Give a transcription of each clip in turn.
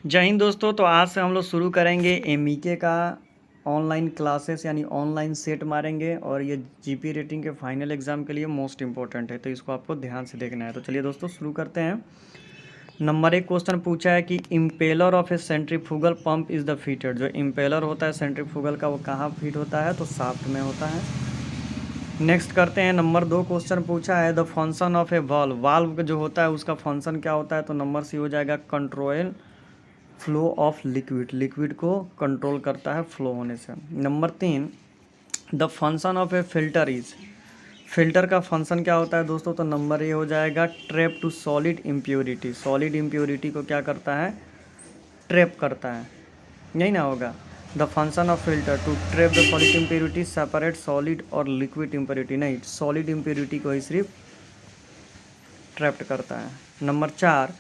जय हिंद दोस्तों। तो आज से हम लोग शुरू करेंगे एमईके का ऑनलाइन क्लासेस यानी ऑनलाइन सेट मारेंगे और ये जीपी रेटिंग के फाइनल एग्ज़ाम के लिए मोस्ट इंपॉर्टेंट है, तो इसको आपको ध्यान से देखना है। तो चलिए दोस्तों शुरू करते हैं। नंबर 1 क्वेश्चन पूछा है कि impeller of A centrifugal pump is the fitted. जो इम्पेलर होता है सेंट्रीफ्यूगल का वो कहाँ फिट होता है, तो शाफ्ट में होता है। नेक्स्ट करते हैं। नंबर 2 क्वेश्चन पूछा है the function of A valve. Valve जो होता है उसका फंक्शन क्या होता है, तो नंबर सी हो जाएगा control flow of liquid. Liquid को कंट्रोल करता है फ्लो होने से। Number 3 the function of a filter is. Filter का फंक्शन क्या होता है दोस्तों, तो नंबर ए हो जाएगा trap to solid impurity. Solid impurity को क्या करता है, ट्रैप करता है, यही ना होगा। The function of filter to trap the solid impurity, separate solid और लिक्विड इम्प्योरिटी। नहीं, सॉलिड इम्प्योरिटी को ही सिर्फ ट्रैप्ड करता है। Number 4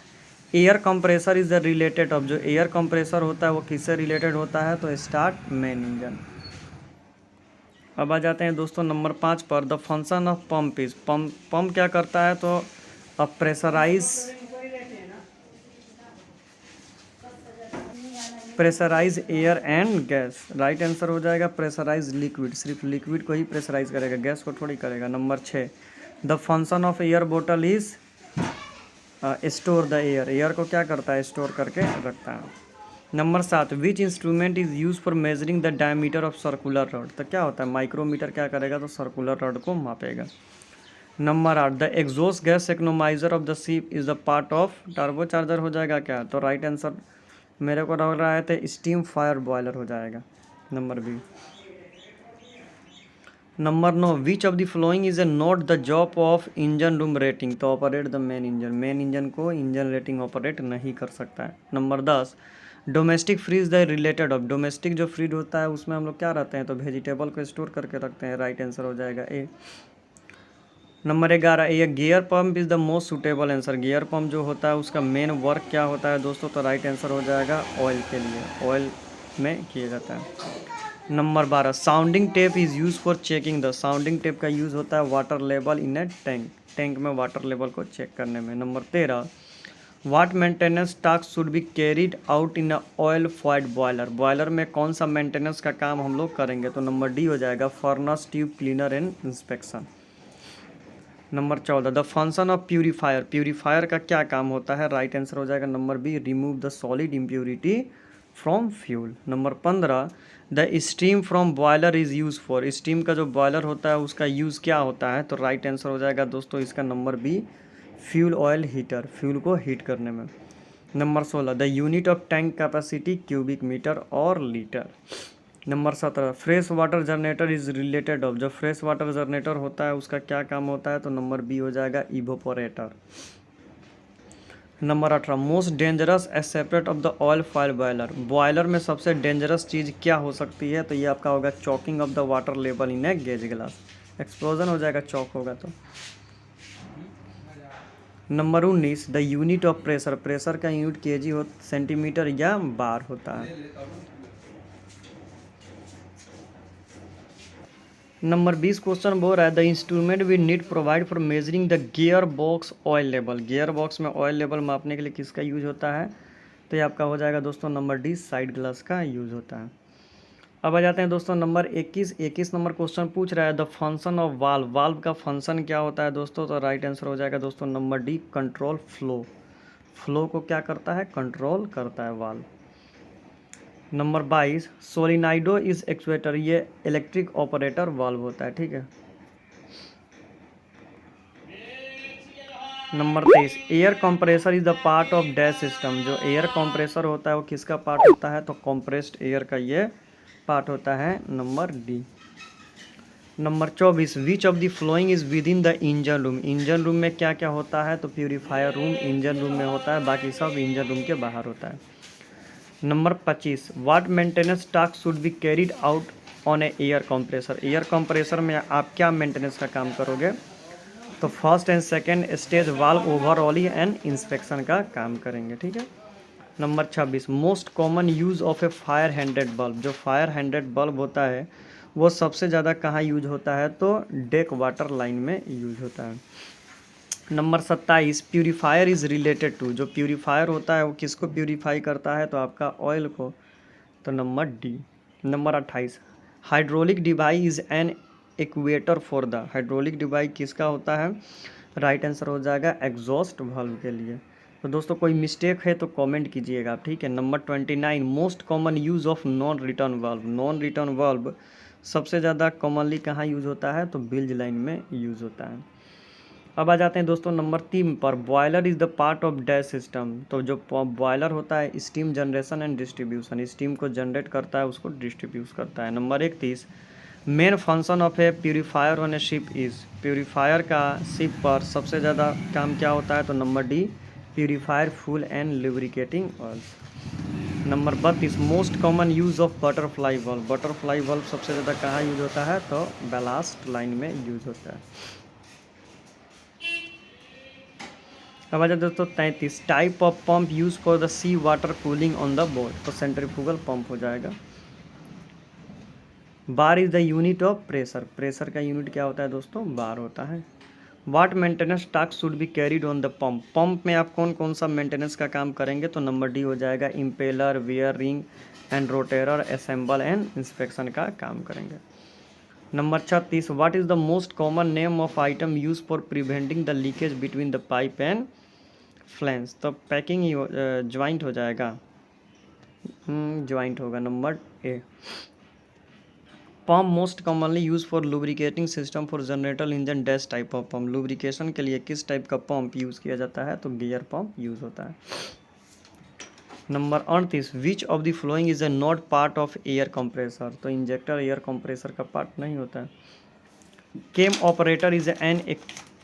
air compressor is the related of. जो एयर कंप्रेसर होता है वो किससे रिलेटेड होता है, तो स्टार्ट मेन इंजन। अब आ जाते हैं दोस्तों नंबर 5 पर। The function of pump is. Pump क्या करता है, तो pressurise air and gas. Right answer हो जाएगा प्रेशराइज लिक्विड। सिर्फ लिक्विड को ही प्रेशराइज करेगा, गैस को थोड़ी करेगा। Number 6 the function of air बोतल is store the air. Air को क्या करता है, स्टोर करके रखता है। Number 7 which instrument is use for measuring the diameter of circular rod. तो क्या होता है, माइक्रोमीटर क्या करेगा, तो सर्कुलर रॉड को मापेगा। Number 8 the exhaust gas economiser of the ship is the part of. Turbocharger हो जाएगा क्या, तो राइट आंसर मेरे को लग रहा है तो स्टीम फायर बॉयलर हो जाएगा, number B. Number 9 which of the following is a not the job of engine room rating. तो operate the main engine. Main engine को इंजन रेटिंग ऑपरेट नहीं कर सकता है। Number 10 domestic fridge the related of. Domestic जो fridge होता है उसमें हम लोग क्या रहते हैं, तो वेजिटेबल को स्टोर करके रखते हैं। राइट आंसर हो जाएगा ए। नंबर 11 ये gear pump is the most suitable answer. Gear pump जो होता है उसका मेन वर्क क्या होता है दोस्तों, तो राइट आंसर हो जाएगा ऑयल के लिए, ऑयल में किया जाता है। Number 12 sounding tape is use for checking the. Sounding tape का यूज़ होता है water level in a tank. Tank में वाटर लेवल को चेक करने में। Number 13 what maintenance task should be carried out in a oil fired boiler. Boiler में कौन सा मेंटेनेंस का काम हम लोग करेंगे, तो नंबर डी हो जाएगा furnace tube cleaner and inspection. Number 14 the function of purifier. Purifier का क्या काम होता है, राइट आंसर हो जाएगा number be remove the solid impurity from fuel. Number 15 the steam from boiler is use for. Steam का जो बॉयलर होता है उसका यूज़ क्या होता है, तो राइट आंसर हो जाएगा दोस्तों इसका number B fuel oil heater, fuel को हीट करने में। Number 16 the unit of tank capacity cubic metre और litre. Number 17 fresh water generator is related of. जो फ्रेश वाटर जनरेटर होता है उसका क्या काम होता है, तो नंबर बी हो जाएगा evaporator. Number 18 most dangerous as separate of the oil fire boiler. Boiler में सबसे डेंजरस चीज़ क्या हो सकती है, तो ये आपका होगा choking of the water level in A gauge glass. Explosion हो जाएगा चॉक होगा तो। Number 19 the unit of pressure. Pressure का यूनिट केजी हो सेंटीमीटर या बार होता है। नंबर 20 क्वेश्चन बोल रहा है the instrument we need provide for measuring the gear box oil level. Gear box में ऑयल लेवल मापने के लिए किसका यूज होता है, तो ये आपका हो जाएगा दोस्तों नंबर डी साइड ग्लास का यूज होता है। अब आ जाते हैं दोस्तों नंबर 21 नंबर क्वेश्चन पूछ रहा है the function of valve. Valve का फंक्शन क्या होता है दोस्तों, तो राइट आंसर हो जाएगा दोस्तों number D control flow. Flow को क्या करता है, कंट्रोल करता है valve. Number 22 solenoid is actuator. ये इलेक्ट्रिक ऑपरेटर वाल्व होता है, ठीक है। Number 23 air compressor is the part of dash system. जो एयर कंप्रेसर होता है वो किसका पार्ट होता है, तो कंप्रेस्ड एयर का ये पार्ट होता है, number D. Number 24 which of the following is with in the engine room. Engine room में क्या क्या होता है, तो प्यूरीफायर रूम इंजन रूम में होता है, बाकी सब इंजन रूम के बाहर होता है। Number 25 what maintenance task should be carried out on a air compressor. Air compressor में आप क्या मेंटेनेंस का काम करोगे, तो first and second stage valve overall and inspection का काम करेंगे, ठीक है। Number 26 most common use of a fire handed bulb. जो फायर हैंडेड बल्ब होता है वो सबसे ज़्यादा कहाँ यूज होता है, तो डेक वाटर लाइन में यूज होता है। Number 27 purifier is related to, जो प्यूरीफायर होता है वो किसको प्यूरीफाई करता है, तो आपका ऑयल को, तो number D. Number 28 hydraulic device is an equator for the, hydraulic device किसका होता है, राइट आंसर हो जाएगा एग्जॉस्ट वाल्व के लिए। तो दोस्तों कोई मिस्टेक है तो कमेंट कीजिएगा आप, ठीक है। Number 29 most common use of non return valve, non return valve सबसे ज़्यादा कॉमनली कहाँ यूज़ होता है, तो बिल्ज लाइन में यूज़ होता है। अब आ जाते हैं दोस्तों नंबर 3 पर, boiler is the part of dash system, तो जो बॉयलर होता है steam generation and distribution, steam को जनरेट करता है उसको डिस्ट्रीब्यूट करता है। Number 31 main function of A purifier on A ship is, purifier का शिप पर सबसे ज़्यादा काम क्या होता है, तो number D purifier full and lubricating oils. Number 32 most common use of butterfly valve, butterfly valve सबसे ज़्यादा कहाँ यूज होता है, तो बैलास्ट लाइन में यूज होता है। अब आ जाए दोस्तों 33 type of pump use for the sea water cooling on the boat, तो सेंट्रीफ्यूगल पंप हो जाएगा। Bar is the unit of pressure, pressure का यूनिट क्या होता है दोस्तों, बार होता है। What maintenance task should be carried on the pump, pump में आप कौन कौन सा मेंटेनेंस का काम करेंगे, तो नंबर डी हो जाएगा impeller, wear ring and rotator, assemble and inspection का काम करेंगे। Number 36 what is the most common name of item use for preventing the leakage between the pipe and flange, तो पैकिंग ही ज्वाइंट हो जाएगा, joint होगा number A. Pump most commonly use for lubricating system for generator engine dash type of pump, lubrication के लिए किस type का pump use किया जाता है, तो गियर पंप यूज़ होता है। Number 38 which of the following is a not part of air compressor, तो इंजेक्टर एयर कंप्रेसर का पार्ट नहीं होता है। Cam operator is an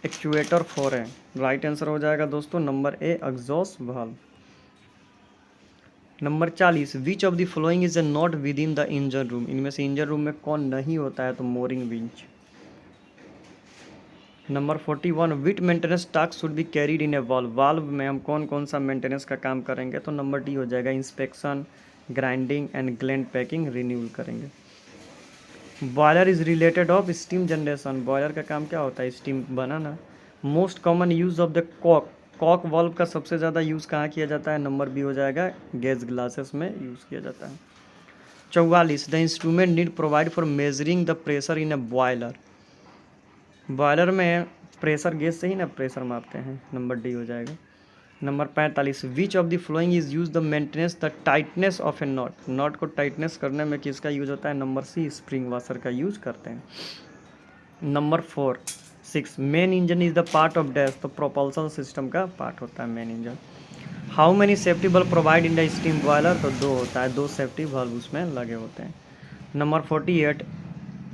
actuator for a, right answer हो जाएगा दोस्तों number A exhaust valve. Number 40 which of the following is a not within the engine room, इनमें से इंजन रूम में कौन नहीं होता है, तो mooring winch. Number 41 what maintenance task should be carried in a valve, valve में हम कौन कौन सा मेंटेनेंस का काम करेंगे, तो नंबर डी हो जाएगा inspection, grinding and gland packing renewal करेंगे। Boiler is related of steam generation, boiler का काम क्या होता है, स्टीम बनाना। Most common use of the cock, cock valve का सबसे ज़्यादा यूज़ कहाँ किया जाता है, नंबर बी हो जाएगा गैस ग्लासेस में यूज़ किया जाता है। 44 the instrument need provide for measuring the pressure in A boiler, boiler में प्रेशर गैस से ही ना प्रेशर मापते हैं, नंबर डी हो जाएगा। Number 45 which of the following is use the maintenance the tightness of A not, not को tightness करने में किसका यूज होता है, नंबर सी स्प्रिंग वाशर का यूज करते हैं। Number 6 main engine is the part of dash, तो प्रोपल्सन सिस्टम का पार्ट होता है main engine. How many safety bulb provide in the steam boiler, तो 2 होता है, 2 सेफ्टी बल्ब उसमें लगे होते हैं। Number 48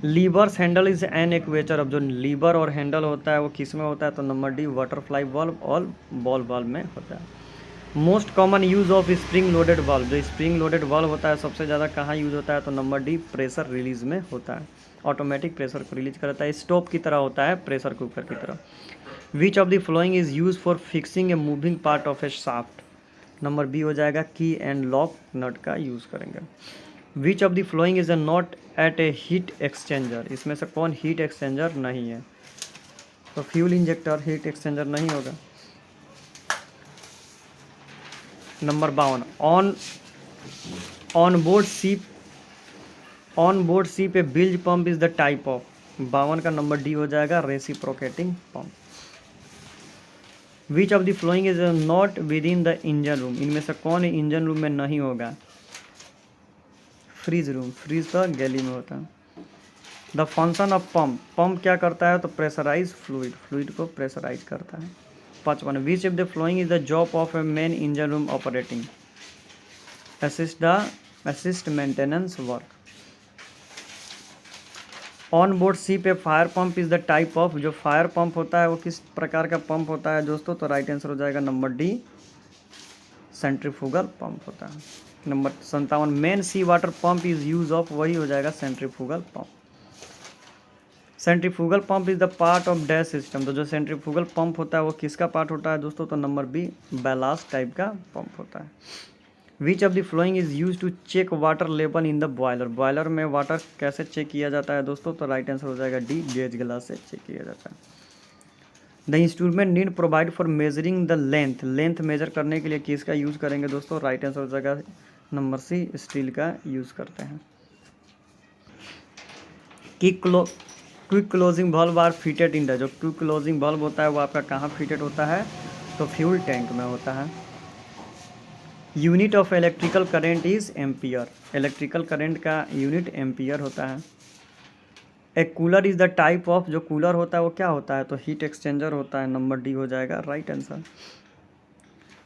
levers handle is an equator, अब जो लीवर और हैंडल होता है वो किस में होता है, तो नंबर डी बटरफ्लाई वाल्व और बॉल वाल्व में होता है। Most common use of spring loaded valve, जो स्प्रिंग लोडेड वाल्व होता है सबसे ज़्यादा कहाँ यूज होता है, तो नंबर डी प्रेशर रिलीज में होता है, ऑटोमेटिक प्रेशर को रिलीज करता है, स्टोव की तरह होता है, प्रेशर कुकर की तरह। Which of the following is use for fixing a moving part of a shaft, number B हो जाएगा की एंड लॉक नट का यूज़ करेंगे। Which of the following is a not at a heat exchanger, इसमें से कौन heat exchanger नहीं है, तो फ्यूल इंजेक्टर हीट एक्सचेंजर नहीं होगा। Number 52 on board ship a bilge pump is the type of, 52 का नंबर डी हो जाएगा reciprocating pump. Which of the following is not within the engine room, इनमें से कौन इंजन रूम में नहीं होगा, फ्रीज रूम, फ्रीज तो गैली में होता है। The function of pump, pump क्या करता है, तो प्रेशराइज फ्लूइड, फ्लूइड को प्रेशराइज करता है। 55 विच of the following is the job of A main engine room operating, assist maintenance work. On board ship A fire pump is the type of, जो fire pump होता है वो किस प्रकार का पंप होता है दोस्तों, तो राइट आंसर हो जाएगा नंबर डी सेंट्रीफ्यूगल पंप होता है। Number 57 main sea water pump is use of, वही हो जाएगा centrifugal pump. Centrifugal pump is the part of dash system, तो जो सेंट्रीफ्यूगल पंप होता है वो किसका पार्ट होता है दोस्तों, तो नंबर बी बैलास्ट टाइप का पंप होता है। Which of the following is use to check water level in the boiler, boiler में वाटर कैसे चेक किया जाता है दोस्तों, तो राइट आंसर हो जाएगा डी गेज ग्लास से चेक किया जाता है। The instrument need provide for measuring the length, length measure करने के लिए किसका यूज़ करेंगे दोस्तों? राइट आंसर हो जाएगा नंबर सी, स्टील का यूज़ करते हैं। Quick closing valve are fitted in the, जो क्विक क्लोजिंग वाल्व होता है वो आपका कहाँ फिटेड होता है? तो फ्यूल टैंक में होता है। Unit of electrical current is ampere, electrical current का यूनिट एम्पियर होता है। A cooler is the type of, जो कूलर होता है वो क्या होता है? तो हीट एक्सचेंजर होता है। नंबर डी हो जाएगा right answer.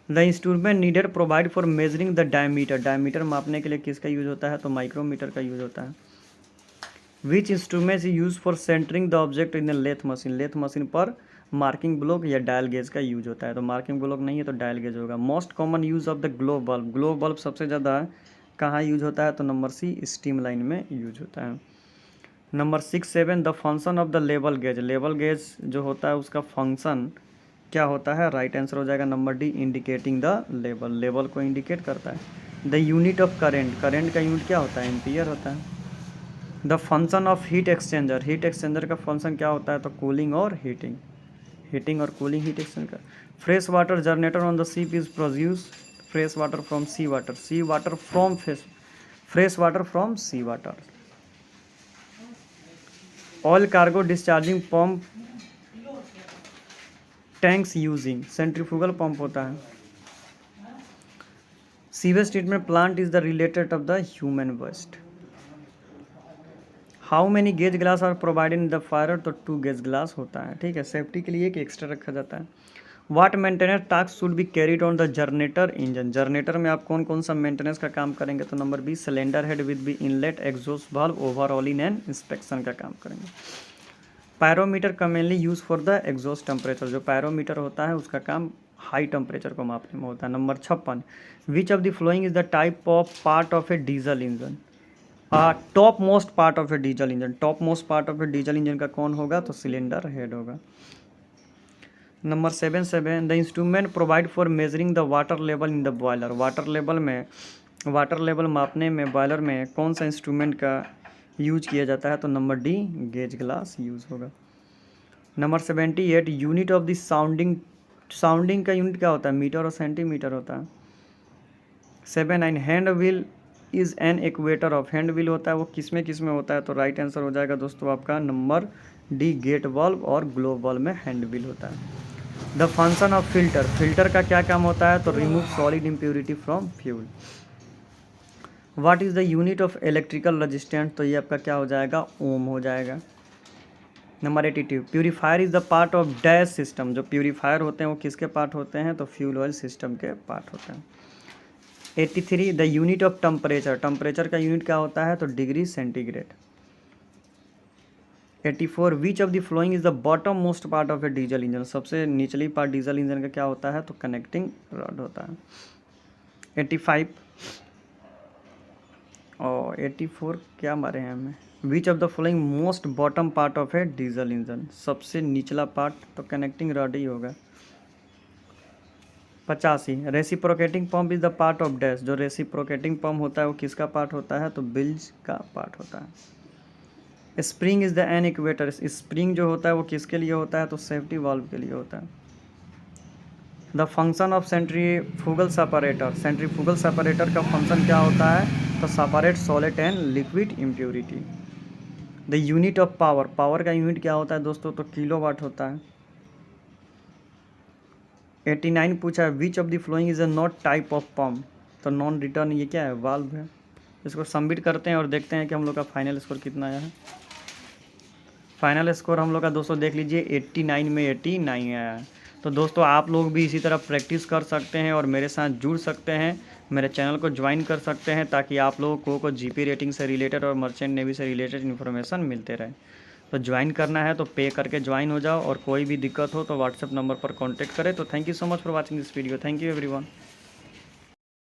The instrument needed provide for measuring the diameter, diameter मापने के लिए किसका यूज होता है? तो माइक्रोमीटर का यूज होता है। Which instrument is use for centring the object in the lathe machine, lathe machine पर मार्किंग ब्लॉक या डायल गेज का यूज होता है। तो मार्किंग ब्लॉक नहीं है तो डायल गेज होगा। Most common use of the glow bulb, glow bulb सबसे ज़्यादा कहाँ यूज होता है? तो नंबर सी, स्टीम लाइन में यूज होता है। Number 6-7 the function of the level gauge, level gauge जो होता है उसका फंक्शन क्या होता है? राइट आंसर हो जाएगा number D, indicating the level, level को इंडिकेट करता है। The unit of current, current का यूनिट क्या होता है? एम्पियर होता है। The function of heat exchanger, heat exchanger का फंक्शन क्या होता है? तो कूलिंग और हीटिंग, हीटिंग और cooling heat exchanger. Fresh water generator on the ship is produce, fresh water from sea water, sea water from fresh water from sea water. Oil cargo discharging pump tanks using, centrifugal pump होता है। Sewage treatment plant is the related of the human waste. How many gauge glass are provided in the fire, तो 2 gauge glass होता है। ठीक है, safety के लिए एक एक्स्ट्रा रखा जाता है। What maintenance task should be carried on the generator engine, generator में आप कौन कौन सा मेंटेनेंस का काम करेंगे? तो number B, cylinder head with B inlet exhaust valve overhauling and inspection का काम करेंगे। Pyrometer commonly use for the exhaust temperature, जो पैरोमीटर होता है उसका काम हाई टेम्परेचर को मापने में होता है। Number 56 which of the following is the type of part of A diesel engine, top most part of A diesel engine, top most part of A diesel engine का कौन होगा? तो सिलेंडर हेड होगा। Number 7 the instrument provide for measuring the water level in the boiler, water level में, water level मापने में boiler में कौन सा इंस्ट्रूमेंट का यूज किया जाता है? तो number D, gauge glass use होगा। Number 78 unit of the sounding, sounding का यूनिट क्या होता है? मीटर और सेंटीमीटर होता है। 7-9 hand wheel is an actuator of, hand wheel होता है वो किस में होता है? तो राइट आंसर हो जाएगा दोस्तों आपका नंबर डी, गेट वाल्व और ग्लो वाल्व में हैंड व्हील होता है। The function of filter, filter का क्या काम होता है? तो remove solid impurity from fuel. What is the unit of electrical resistance, तो ये आपका क्या हो जाएगा? ओम हो जाएगा। Number 82 purifier is the part of dash system, जो प्यूरीफायर होते हैं वो किसके पार्ट होते हैं? तो फ्यूल ऑयल सिस्टम के पार्ट होते हैं। 83 the unit of temperature, temperature का यूनिट क्या होता है? तो degree centigrade. 84 which of the following is the bottom most part of A diesel engine, सबसे निचली पार्ट डीजल इंजन का क्या होता है? तो कनेक्टिंग रॉड होता है। 85 और 84 क्या मारे हैं हमें? विच of the flowing most bottom part of A diesel engine, सबसे निचला पार्ट तो कनेक्टिंग रॉड ही होगा। 85 reciprocating pump is the part of dash, जो रेसिप्रोकेटिंग पंप होता है वो किसका पार्ट होता है? तो बिल्ज का पार्ट होता है। Spring is the an equator, spring जो होता है वो किसके लिए होता है? तो सेफ्टी वाल्व के लिए होता है। The function of centrifugal separator, centrifugal separator का फंक्शन क्या होता है? तो separate solid and liquid impurity. The unit of power, power का यूनिट क्या होता है दोस्तों? तो किलोवाट होता है। 89 पूछा है which of the following is a not type of pump, तो नॉन रिटर्न ये क्या है? वाल्व है। इसको सबमिट करते हैं और देखते हैं कि हम लोग का फाइनल स्कोर कितना आया है। फाइनल स्कोर हम लोग का दोस्तों देख लीजिए 89 में 89 आया है। तो दोस्तों आप लोग भी इसी तरह प्रैक्टिस कर सकते हैं और मेरे साथ जुड़ सकते हैं, मेरे चैनल को ज्वाइन कर सकते हैं ताकि आप लोगों को जीपी रेटिंग से रिलेटेड और मर्चेंट नेवी से रिलेटेड इन्फॉर्मेशन मिलते रहे। तो ज्वाइन करना है तो पे करके ज्वाइन हो जाओ और कोई भी दिक्कत हो तो व्हाट्सएप नंबर पर कॉन्टैक्ट करें। तो thank you so much for watching this video. Thank you everyone.